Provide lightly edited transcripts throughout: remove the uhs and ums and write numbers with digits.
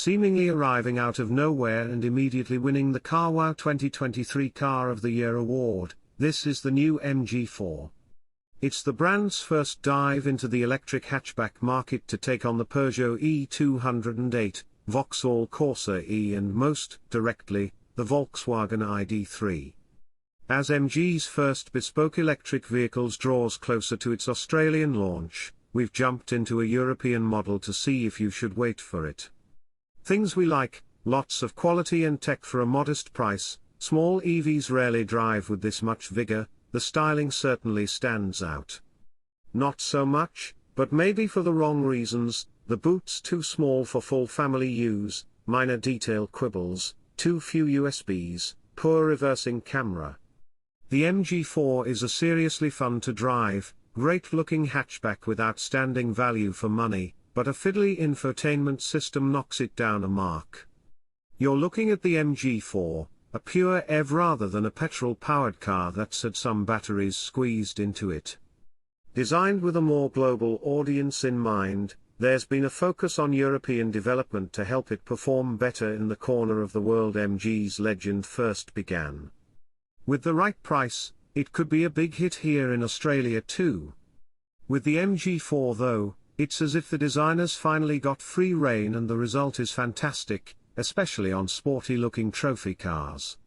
seemingly arriving out of nowhere and immediately winning the CarWow 2023 Car of the Year award. This is the new MG4. It's the brand's first dive into the electric hatchback market to take on the Peugeot E208, Vauxhall Corsa E and most directly, the Volkswagen ID.3. As MG's first bespoke electric vehicles draws closer to its Australian launch, we've jumped into a European model to see if you should wait for it. Things we like: lots of quality and tech for a modest price. Small EVs rarely drive with this much vigor. The styling certainly stands out. Not so much, but maybe for the wrong reasons: the boot's too small for full family use, minor detail quibbles, too few USBs, poor reversing camera. The MG4 is a seriously fun to drive, great-looking hatchback with outstanding value for money, but a fiddly infotainment system knocks it down a mark. You're looking at the MG4, a pure EV rather than a petrol-powered car that's had some batteries squeezed into it. Designed with a more global audience in mind, there's been a focus on European development to help it perform better in the corner of the world MG's legend first began. With the right price, it could be a big hit here in Australia too. With the MG4 though, it's as if the designers finally got free rein and the result is fantastic, especially on sporty-looking trophy cars.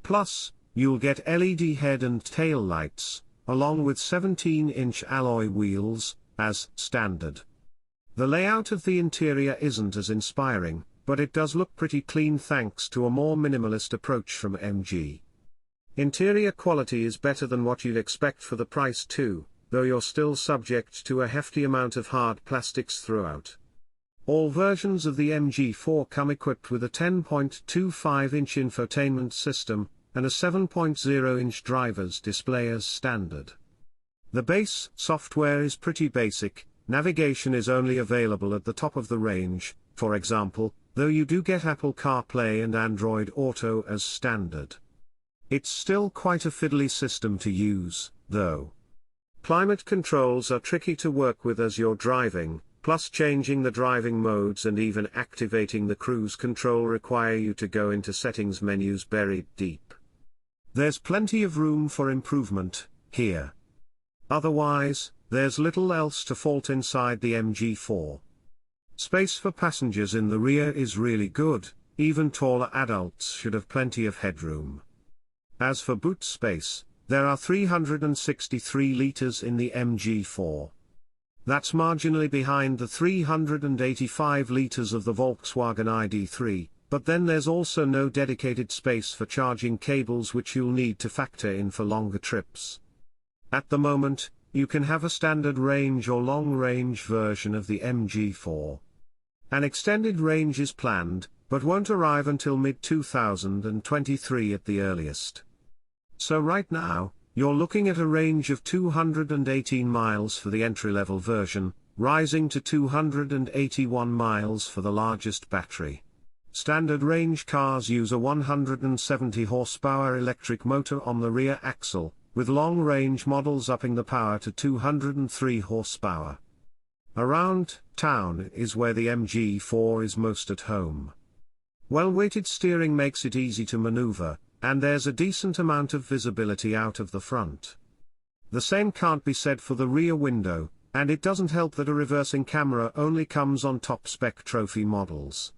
Plus, you'll get LED head and tail lights, along with 17-inch alloy wheels, as standard. The layout of the interior isn't as inspiring, but it does look pretty clean thanks to a more minimalist approach from MG. Interior quality is better than what you'd expect for the price too, though you're still subject to a hefty amount of hard plastics throughout. All versions of the MG4 come equipped with a 10.25-inch infotainment system, and a 7.0-inch driver's display as standard. The base software is pretty basic. Navigation is only available at the top of the range, for example, though you do get Apple CarPlay and Android Auto as standard. It's still quite a fiddly system to use, though. Climate controls are tricky to work with as you're driving, plus changing the driving modes and even activating the cruise control require you to go into settings menus buried deep. There's plenty of room for improvement here. Otherwise, there's little else to fault inside the MG4. Space for passengers in the rear is really good, even taller adults should have plenty of headroom. As for boot space, there are 363 litres in the MG4. That's marginally behind the 385 litres of the Volkswagen ID.3, but then there's also no dedicated space for charging cables which you'll need to factor in for longer trips. At the moment, you can have a standard range or long-range version of the MG4. An extended range is planned, but won't arrive until mid-2023 at the earliest. So right now, you're looking at a range of 218 miles for the entry-level version, rising to 281 miles for the largest battery. Standard range cars use a 170 horsepower electric motor on the rear axle, with long-range models upping the power to 203 horsepower. Around town is where the MG4 is most at home. Well-weighted steering makes it easy to maneuver, and there's a decent amount of visibility out of the front. The same can't be said for the rear window, and it doesn't help that a reversing camera only comes on top-spec trophy models.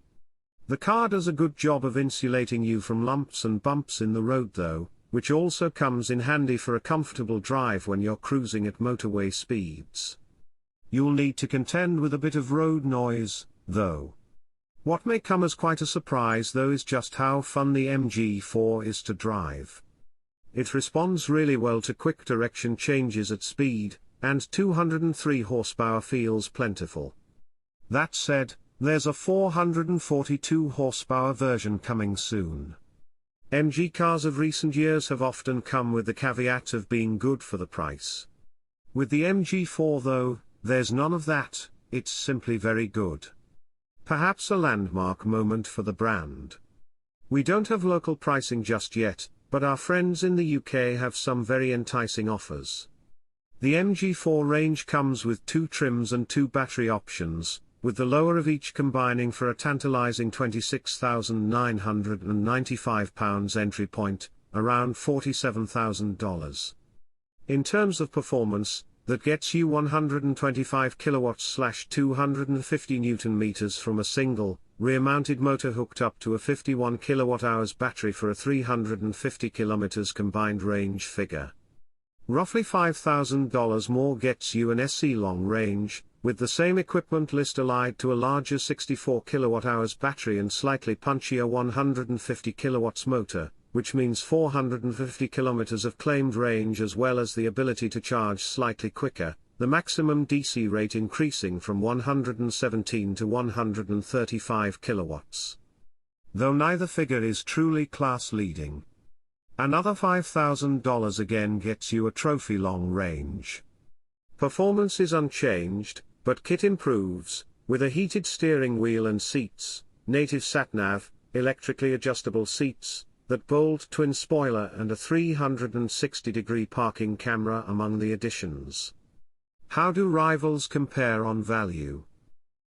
The car does a good job of insulating you from lumps and bumps in the road though, which also comes in handy for a comfortable drive when you're cruising at motorway speeds. You'll need to contend with a bit of road noise, though. What may come as quite a surprise though is just how fun the MG4 is to drive. It responds really well to quick direction changes at speed, and 203 horsepower feels plentiful. That said, there's a 442 horsepower version coming soon. MG cars of recent years have often come with the caveat of being good for the price. With the MG4 though, there's none of that, it's simply very good. Perhaps a landmark moment for the brand. We don't have local pricing just yet, but our friends in the UK have some very enticing offers. The MG4 range comes with 2 trims and 2 battery options, with the lower of each combining for a tantalizing £26,995 entry point, around $47,000. In terms of performance, that gets you 125 kilowatts/250 newton meters from a single, rear-mounted motor hooked up to a 51 kilowatt-hours battery for a 350 kilometers combined range figure. Roughly $5,000 more gets you an SE long range, with the same equipment list allied to a larger 64 kilowatt-hours battery and slightly punchier 150 kilowatts motor, which means 450 kilometers of claimed range as well as the ability to charge slightly quicker, the maximum DC rate increasing from 117 to 135 kilowatts. Though neither figure is truly class-leading. Another $5,000 again gets you a trophy long range. Performance is unchanged, but kit improves, with a heated steering wheel and seats, native sat-nav, electrically adjustable seats, that bold twin spoiler and a 360-degree parking camera among the additions. How do rivals compare on value?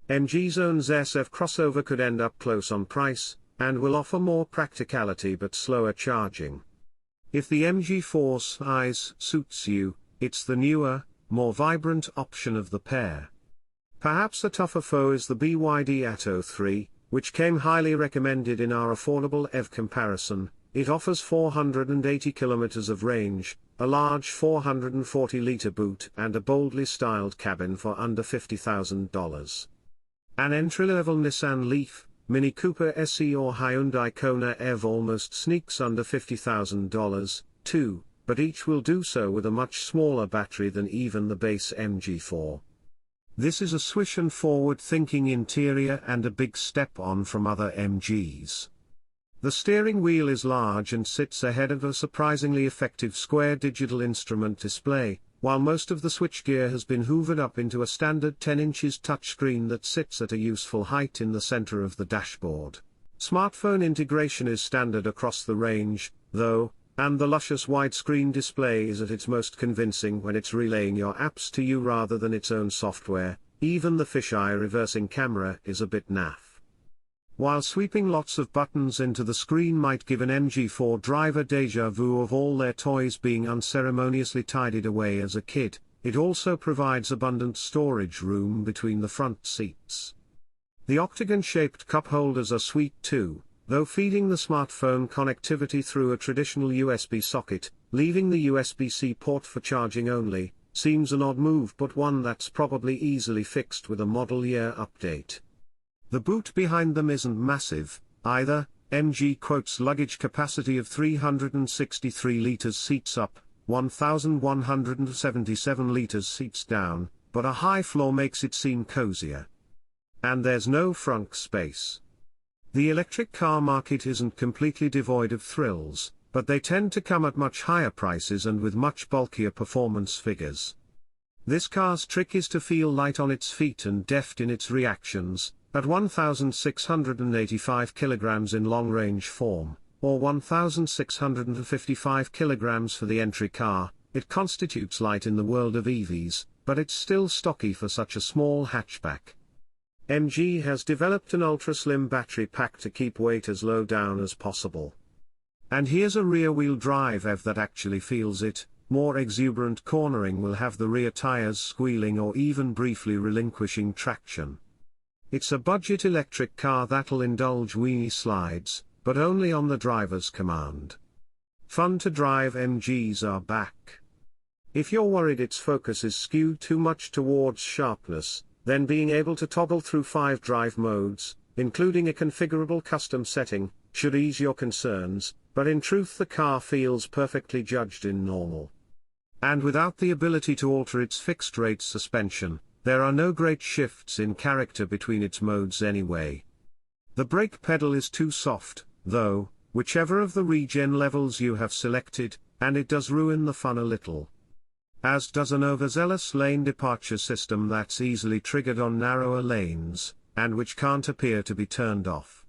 MG's own SF crossover could end up close on price, and will offer more practicality but slower charging. If the MG4 size suits you, it's the newer, more vibrant option of the pair. Perhaps a tougher foe is the BYD Atto 3, which came highly recommended in our affordable EV comparison. It offers 480 kilometers of range, a large 440-liter boot and a boldly styled cabin for under $50,000. An entry-level Nissan Leaf, Mini Cooper SE or Hyundai Kona EV almost sneaks under $50,000, too, but each will do so with a much smaller battery than even the base MG4. This is a swish and forward-thinking interior and a big step on from other MGs. The steering wheel is large and sits ahead of a surprisingly effective square digital instrument display, while most of the switchgear has been hoovered up into a standard 10 inches touchscreen that sits at a useful height in the center of the dashboard. Smartphone integration is standard across the range, though, and the luscious widescreen display is at its most convincing when it's relaying your apps to you rather than its own software. Even the fisheye reversing camera is a bit naff. While sweeping lots of buttons into the screen might give an MG4 driver déjà vu of all their toys being unceremoniously tidied away as a kid, it also provides abundant storage room between the front seats. The octagon-shaped cup holders are sweet too, though feeding the smartphone connectivity through a traditional USB socket, leaving the USB-C port for charging only, seems an odd move but one that's probably easily fixed with a model year update. The boot behind them isn't massive, either. MG quotes luggage capacity of 363 liters seats up, 1,177 liters seats down, but a high floor makes it seem cozier. And there's no frunk space. The electric car market isn't completely devoid of thrills, but they tend to come at much higher prices and with much bulkier performance figures. This car's trick is to feel light on its feet and deft in its reactions. At 1,685 kilograms in long-range form, or 1,655 kilograms for the entry car, it constitutes light in the world of EVs, but it's still stocky for such a small hatchback. MG has developed an ultra-slim battery pack to keep weight as low down as possible. And here's a rear-wheel drive EV that actually feels it. More exuberant cornering will have the rear tires squealing or even briefly relinquishing traction. It's a budget electric car that'll indulge weenie slides, but only on the driver's command. Fun to drive MGs are back. If you're worried its focus is skewed too much towards sharpness, then being able to toggle through 5 drive modes, including a configurable custom setting, should ease your concerns, but in truth the car feels perfectly judged in normal. And without the ability to alter its fixed-rate suspension, there are no great shifts in character between its modes anyway. The brake pedal is too soft, though, whichever of the regen levels you have selected, and it does ruin the fun a little. As does an overzealous lane departure system that's easily triggered on narrower lanes, and which can't appear to be turned off.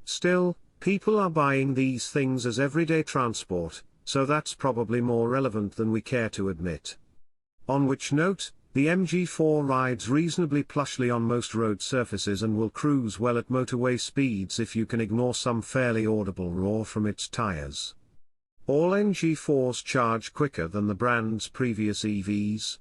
Still, people are buying these things as everyday transport, so that's probably more relevant than we care to admit. On which note, The MG4 rides reasonably plushly on most road surfaces and will cruise well at motorway speeds if you can ignore some fairly audible roar from its tires. All MG4s charge quicker than the brand's previous EVs,